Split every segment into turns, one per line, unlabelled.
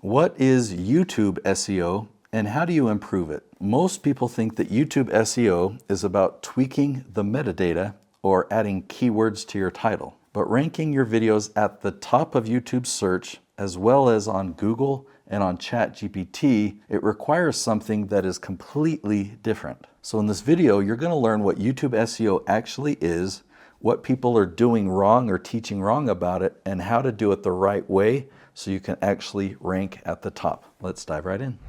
What is YouTube SEO and how do you improve it? Most people think that YouTube SEO is about tweaking the metadata or adding keywords to your title. But ranking your videos at the top of YouTube search, as well as on Google and on ChatGPT, it requires something that is completely different. So in this video, you're going to learn what YouTube SEO actually is, what people are doing wrong or teaching wrong about it, and how to do it the right way so you can actually rank at the top. Let's dive right in.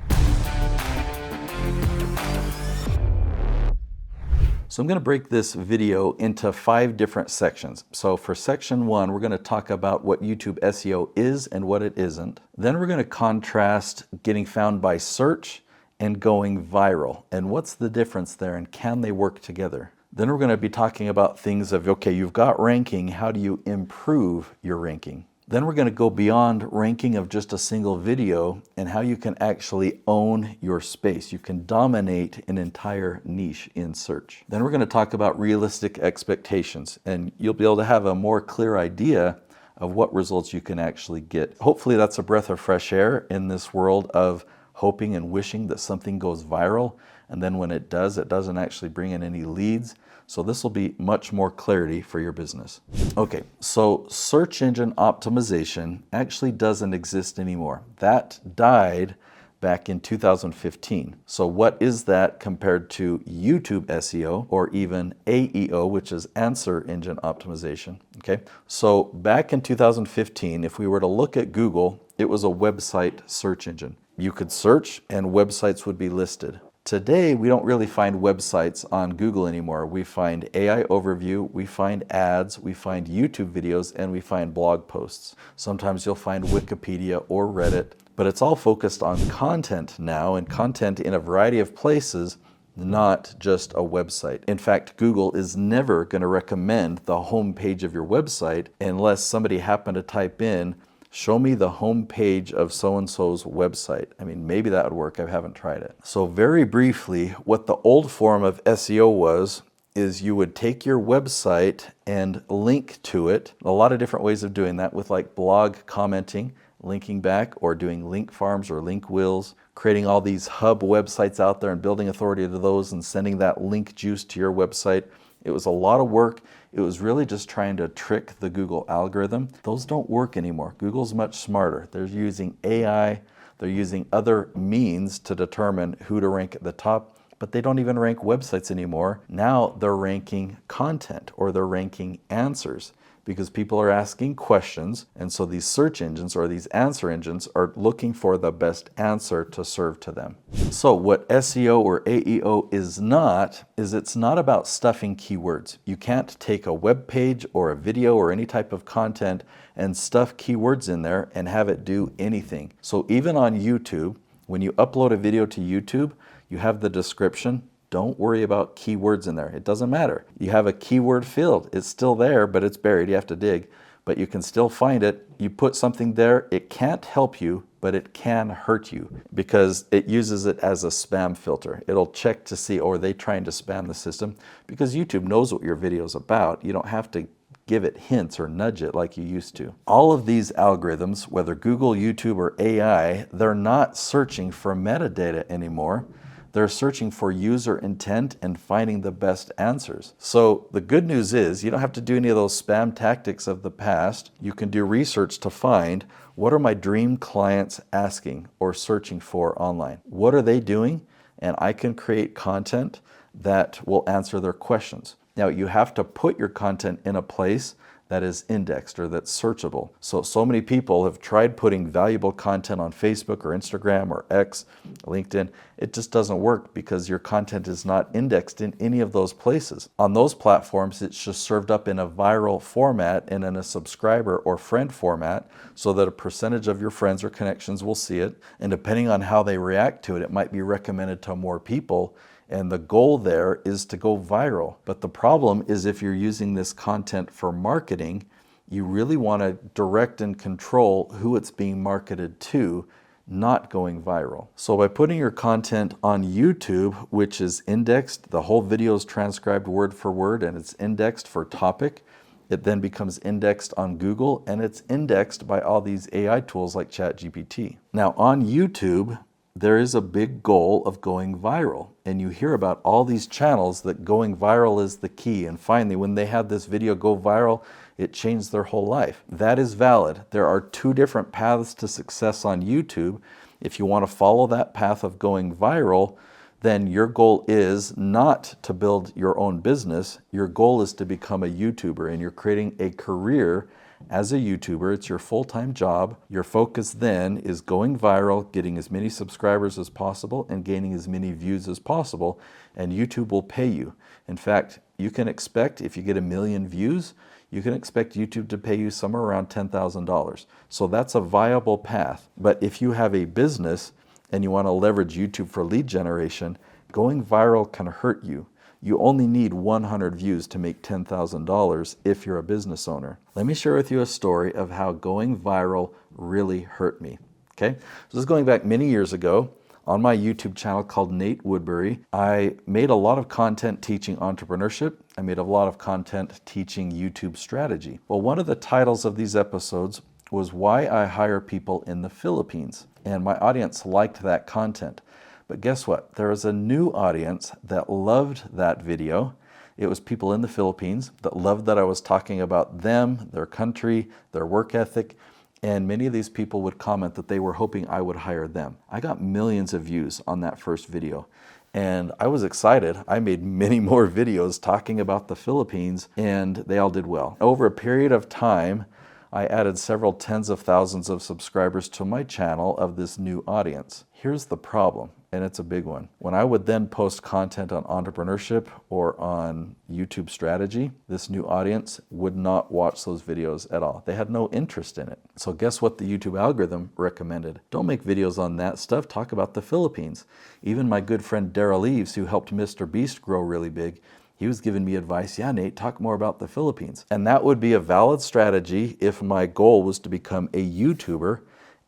So I'm going to break this video into 5 different sections. So for section 1, we're going to talk about what YouTube SEO is and what it isn't. Then we're going to contrast getting found by search and going viral. And what's the difference there and can they work together? Then we're going to be talking about things of, okay, you've got ranking, how do you improve your ranking? Then we're going to go beyond ranking of just a single video and how you can actually own your space. You can dominate an entire niche in search. Then we're going to talk about realistic expectations, and you'll be able to have a more clear idea of what results you can actually get. Hopefully that's a breath of fresh air in this world of hoping and wishing that something goes viral, and then when it does, it doesn't actually bring in any leads. So this will be much more clarity for your business. Okay, so search engine optimization actually doesn't exist anymore. That died back in 2015. So what is that compared to YouTube SEO or even AEO, which is answer engine optimization? Okay, so back in 2015, if we were to look at Google, it was a website search engine. You could search and websites would be listed. Today, we don't really find websites on Google anymore. We find AI overview, we find ads, we find YouTube videos, and we find blog posts. Sometimes you'll find Wikipedia or Reddit, but it's all focused on content now, and content in a variety of places, not just a website. In fact, Google is never going to recommend the home page of your website unless somebody happened to type in, show me the home page of so-and-so's website. I mean, maybe that would work. I haven't tried it. So very briefly, what the old form of SEO was is you would take your website and link to it. A lot of different ways of doing that with like blog commenting, linking back, or doing link farms or link wheels, creating all these hub websites out there and building authority to those and sending that link juice to your website. It was a lot of work. It was really just trying to trick the Google algorithm. Those don't work anymore. Google's much smarter. They're using AI. They're using other means to determine who to rank at the top, but they don't even rank websites anymore. Now they're ranking content or they're ranking answers because people are asking questions. And so these search engines or these answer engines are looking for the best answer to serve to them. So what SEO or AEO is not, is it's not about stuffing keywords. You can't take a web page or a video or any type of content and stuff keywords in there and have it do anything. So even on YouTube, when you upload a video to YouTube, you have the description. Don't worry about keywords in there. It doesn't matter. You have a keyword field. It's still there, but it's buried. You have to dig, but you can still find it. You put something there. It can't help you, but it can hurt you because it uses it as a spam filter. It'll check to see, oh, are they trying to spam the system? Because YouTube knows what your video is about. You don't have to give it hints or nudge it like you used to. All of these algorithms, whether Google, YouTube, or AI, they're not searching for metadata anymore. They're searching for user intent and finding the best answers. So the good news is you don't have to do any of those spam tactics of the past. You can do research to find what are my dream clients asking or searching for online. What are they doing? And I can create content that will answer their questions. Now you have to put your content in a place that is indexed or that's searchable. So many people have tried putting valuable content on Facebook or Instagram or X, LinkedIn. It just doesn't work because your content is not indexed in any of those places. On those platforms, it's just served up in a viral format and in a subscriber or friend format so that a percentage of your friends or connections will see it. And depending on how they react to it, it might be recommended to more people. And the goal there is to go viral. But the problem is if you're using this content for marketing, you really want to direct and control who it's being marketed to, not going viral. So by putting your content on YouTube, which is indexed, the whole video is transcribed word for word and it's indexed for topic, It then becomes indexed on Google, and it's indexed by all these AI tools like ChatGPT. Now on YouTube, there is a big goal of going viral. And you hear about all these channels that going viral is the key. And finally, when they had this video go viral, it changed their whole life. That is valid. There are two different paths to success on YouTube. If you want to follow that path of going viral, then your goal is not to build your own business. Your goal is to become a YouTuber, and you're creating a career as a YouTuber. It's your full-time job. Your focus then is going viral, getting as many subscribers as possible, and gaining as many views as possible, and YouTube will pay you. In fact, you can expect, if you get 1 million views, you can expect YouTube to pay you somewhere around $10,000. So that's a viable path. But if you have a business and you want to leverage YouTube for lead generation, going viral can hurt you. You only need 100 views to make $10,000 if you're a business owner. Let me share with you a story of how going viral really hurt me. Okay, so this is going back many years ago. On my YouTube channel called Nate Woodbury, I made a lot of content teaching entrepreneurship. I made a lot of content teaching YouTube strategy. Well, one of the titles of these episodes was Why I Hire People in the Philippines. And my audience liked that content. But guess what? There was a new audience that loved that video. It was people in the Philippines that loved that I was talking about them, their country, their work ethic. And many of these people would comment that they were hoping I would hire them. I got millions of views on that first video. And I was excited. I made many more videos talking about the Philippines, and they all did well. Over a period of time, I added several tens of thousands of subscribers to my channel of this new audience. Here's the problem, and it's a big one. When I would then post content on entrepreneurship or on YouTube strategy, this new audience would not watch those videos at all. They had no interest in it. So guess what the YouTube algorithm recommended? Don't make videos on that stuff. Talk about the Philippines. Even my good friend Daryl Eves, who helped Mr. Beast grow really big, he was giving me advice, yeah, Nate, talk more about the Philippines. And that would be a valid strategy if my goal was to become a YouTuber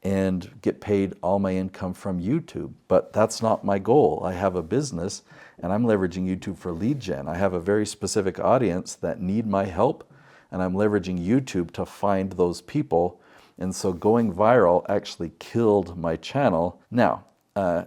and get paid all my income from YouTube. But that's not my goal. I have a business and I'm leveraging YouTube for lead gen. I have a very specific audience that need my help, and I'm leveraging YouTube to find those people. And so going viral actually killed my channel. Now,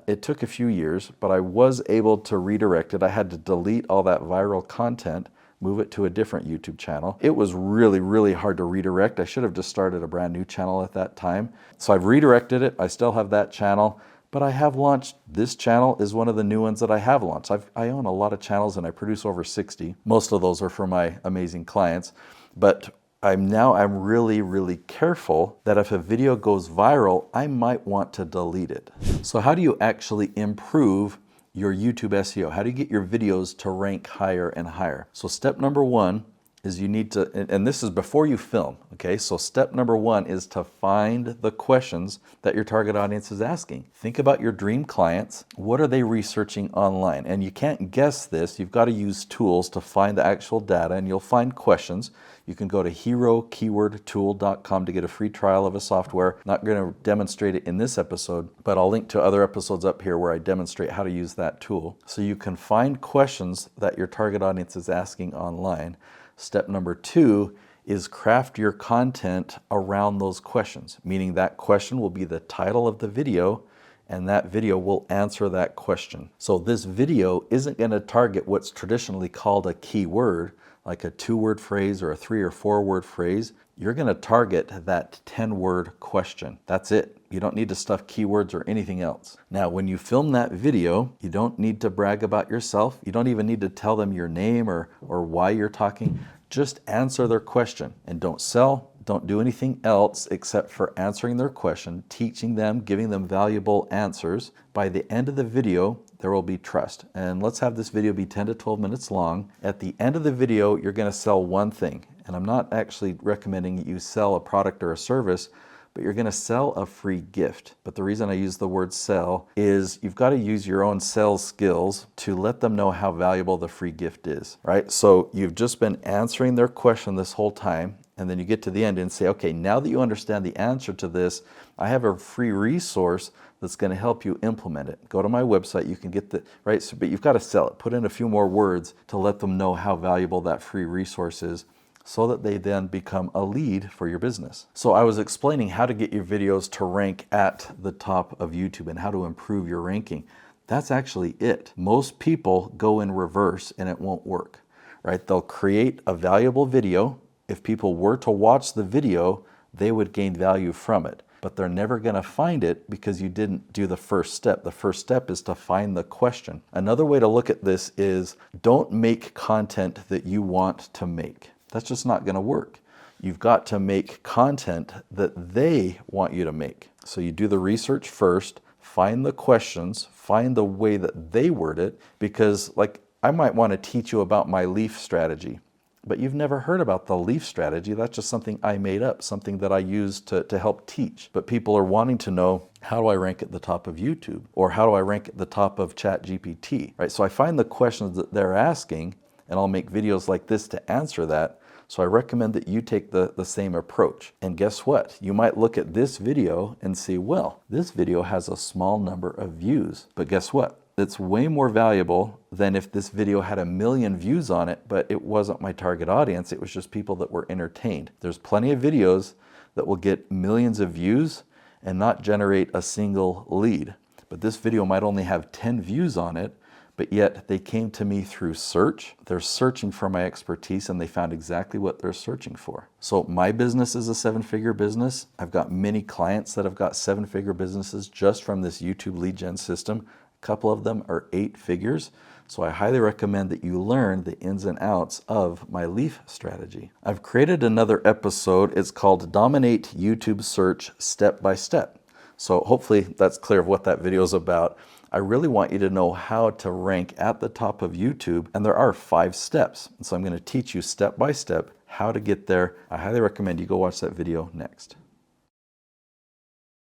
it took a few years, but I was able to redirect it. I had to delete all that viral content, move it to a different YouTube channel. It was really, really hard to redirect. I should have just started a brand new channel at that time. So I've redirected it. I still have that channel, but I have launched, this channel is one of the new ones that I have launched. I own a lot of channels and I produce over 60. Most of those are for my amazing clients, but I'm really, really careful that if a video goes viral, I might want to delete it. So how do you actually improve your YouTube SEO? How do you get your videos to rank higher and higher? So step number one is you need to, and this is before you film, okay? So step number one is to find the questions that your target audience is asking. Think about your dream clients. What are they researching online? And you can't guess this. You've got to use tools to find the actual data, and you'll find questions. You can go to herokeywordtool.com to get a free trial of a software. Not going to demonstrate it in this episode, but I'll link to other episodes up here where I demonstrate how to use that tool. So you can find questions that your target audience is asking online. Step number two is craft your content around those questions, meaning that question will be the title of the video and that video will answer that question. So this video isn't going to target what's traditionally called a keyword, like a 2-word phrase or a 3 or 4-word phrase. You're going to target that 10-word question. That's it. You don't need to stuff keywords or anything else. Now, when you film that video, you don't need to brag about yourself. You don't even need to tell them your name or why you're talking. Just answer their question and don't sell. Don't do anything else except for answering their question, teaching them, giving them valuable answers. By the end of the video, there will be trust. And let's have this video be 10 to 12 minutes long. At the end of the video, you're going to sell one thing. And I'm not actually recommending you sell a product or a service, but you're going to sell a free gift. But the reason I use the word sell is you've got to use your own sales skills to let them know how valuable the free gift is, right? So you've just been answering their question this whole time, and then you get to the end and say, okay, now that you understand the answer to this, I have a free resource that's going to help you implement it. Go to my website, you can get the, right? So, but you've got to sell it. Put in a few more words to let them know how valuable that free resource is. so that they then become a lead for your business. So I was explaining how to get your videos to rank at the top of YouTube and how to improve your ranking. That's actually it. Most people go in reverse and it won't work, right? They'll create a valuable video. If people were to watch the video, they would gain value from it. But they're never going to find it because you didn't do the first step. The first step is to find the question. Another way to look at this is don't make content that you want to make. That's just not going to work. You've got to make content that they want you to make. So you do the research first, find the questions, find the way that they word it, because like I might want to teach you about my leaf strategy. But you've never heard about the leaf strategy. That's just something I made up, something that I use to help teach. But people are wanting to know, how do I rank at the top of YouTube? Or how do I rank at the top of ChatGPT? Right? So I find the questions that they're asking, and I'll make videos like this to answer that. So I recommend that you take the same approach. And guess what? You might look at this video and see, well, this video has a small number of views. But guess what? It's way more valuable than if this video had 1 million views on it, but it wasn't my target audience. It was just people that were entertained. There's plenty of videos that will get millions of views and not generate a single lead. But this video might only have 10 views on it, but yet they came to me through search. They're searching for my expertise and they found exactly what they're searching for. So my business is a 7-figure business. I've got many clients that have got 7-figure businesses just from this YouTube lead gen system. A couple of them are 8 figures. So I highly recommend that you learn the ins and outs of my leaf strategy. I've created another episode. It's called Dominate YouTube Search Step by Step. So hopefully that's clear of what that video is about. I really want you to know how to rank at the top of YouTube, and there are 5 steps. So I'm going to teach you step by step how to get there. I highly recommend you go watch that video next.